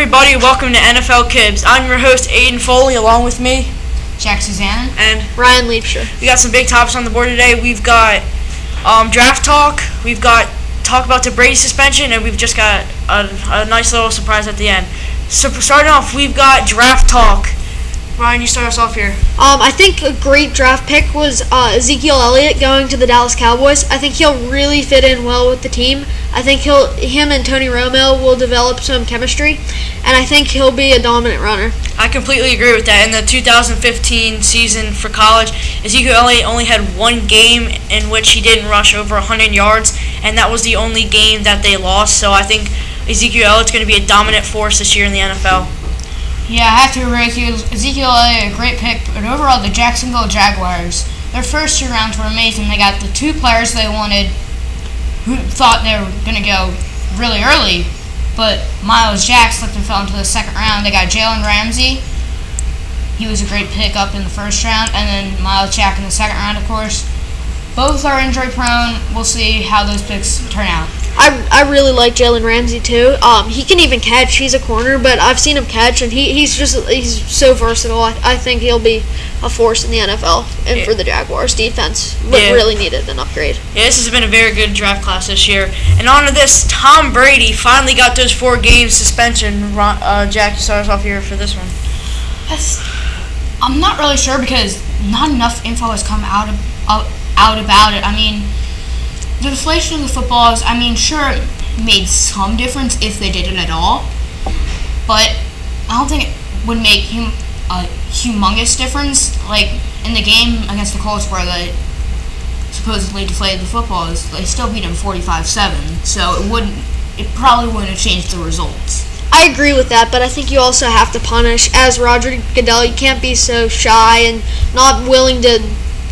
everybody, welcome to NFL Kids. I'm your host, Aiden Foley, along with me, Jack Suzanne, and Ryan Leapshire. We got some big topics on the board today. We've got draft talk, we've got talk about the Brady suspension, and we've just got a nice little surprise at the end. So starting off, we've got draft talk. Ryan, you start us off here. I think a great draft pick was Ezekiel Elliott going to the Dallas Cowboys. I think he'll really fit in well with the team. I think him and Tony Romo will develop some chemistry, and I think he'll be a dominant runner. I completely agree with that. In the 2015 season for college, Ezekiel Elliott only had one game in which he didn't rush over 100 yards, and that was the only game that they lost. So I think Ezekiel Elliott's going to be a dominant force this year in the NFL. Yeah, I have to agree with you. Ezekiel Elliott, a great pick, but overall, the Jacksonville Jaguars, their first 2 rounds were amazing. They got the 2 players they wanted, who thought they were going to go really early, but Myles Jack slipped and fell into the 2nd round. They got Jalen Ramsey. He was a great pick up in the 1st round, and then Myles Jack in the 2nd round, of course. Both are injury prone. We'll see how those picks turn out. I really like Jalen Ramsey too. He can even catch. He's a corner, but I've seen him catch, and he's so versatile. I think he'll be a force in the NFL and for the Jaguars defense. Really needed an upgrade. Yeah, this has been a very good draft class this year. And on to this, Tom Brady finally got those 4-game suspension. Jack, you start us off here for this one. I'm not really sure because not enough info has come out about it. I mean, the deflation of the footballs, sure, it made some difference if they did it at all, but I don't think it would make him a humongous difference. Like, in the game against the Colts where they supposedly deflated the footballs, they still beat him 45-7, so it probably wouldn't have changed the results. I agree with that, but I think you also have to punish. As Roger Goodell, you can't be so shy and not willing to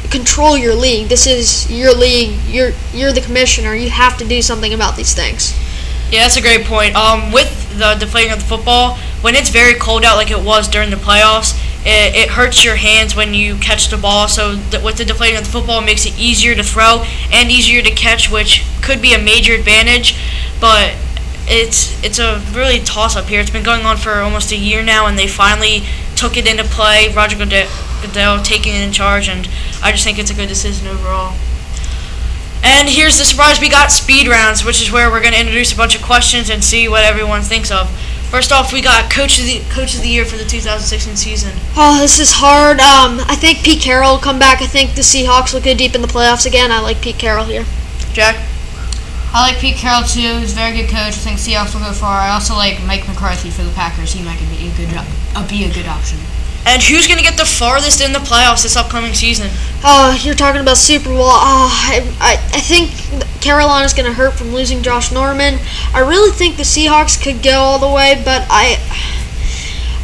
control your league. This is your league. You're the commissioner. You have to do something about these things. Yeah, that's a great point. With the deflating of the football, when it's very cold out like it was during the playoffs, it hurts your hands when you catch the ball. So with the deflating of the football, it makes it easier to throw and easier to catch, which could be a major advantage. But it's a really toss-up here. It's been going on for almost a year now, and they finally took it into play. Roger Goodell taking it in charge, and I just think it's a good decision overall. And here's the surprise: we got speed rounds, which is where we're going to introduce a bunch of questions and see what everyone thinks of. First off, we got Coach of the Year for the 2016 season. Oh, this is hard. I think Pete Carroll will come back. I think the Seahawks will go deep in the playoffs again. I like Pete Carroll here. Jack? I like Pete Carroll too. He's a very good coach. I think Seahawks will go far. I also like Mike McCarthy for the Packers. He might be a good option. And who's going to get the farthest in the playoffs this upcoming season? You're talking about Super Bowl. I think Carolina's going to hurt from losing Josh Norman. I really think the Seahawks could go all the way, but I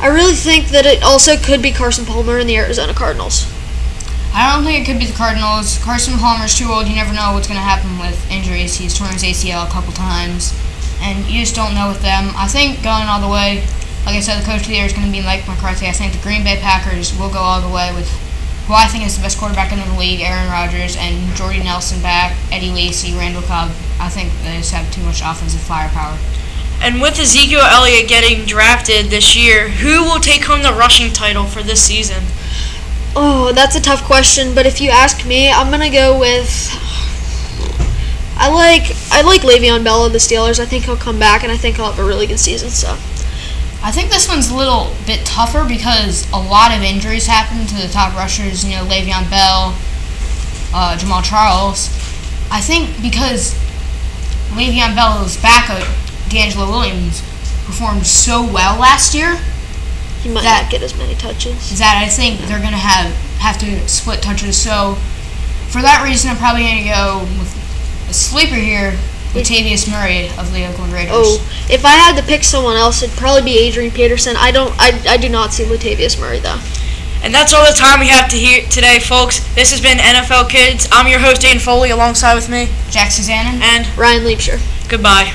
really think that it also could be Carson Palmer and the Arizona Cardinals. I don't think it could be the Cardinals. Carson Palmer's too old. You never know what's going to happen with injuries. He's torn his ACL a couple times, and you just don't know with them. I think going all the way, like I said, the coach of the year is going to be Mike McCarthy. I think the Green Bay Packers will go all the way with who I think is the best quarterback in the league, Aaron Rodgers, and Jordy Nelson back, Eddie Lacy, Randall Cobb. I think they just have too much offensive firepower. And with Ezekiel Elliott getting drafted this year, who will take home the rushing title for this season? Oh, that's a tough question, but if you ask me, I'm going to go with I like Le'Veon Bell of the Steelers. I think he'll come back, and I think he'll have a really good season. So I think this one's a little bit tougher because a lot of injuries happened to the top rushers, Le'Veon Bell, Jamal Charles. I think because Le'Veon Bell's backup, D'Angelo Williams, performed so well last year, he might not get as many touches. That I think they're going to have to split touches. So for that reason, I'm probably going to go with a sleeper here, Latavius Murray of the Oakland Raiders. Oh, if I had to pick someone else, it'd probably be Adrian Peterson. I do not see Latavius Murray though. And that's all the time we have to hear today, folks. This has been NFL Kids. I'm your host, Aiden Foley, alongside with me, Jack Suzanne and Ryan Leapshire. Goodbye.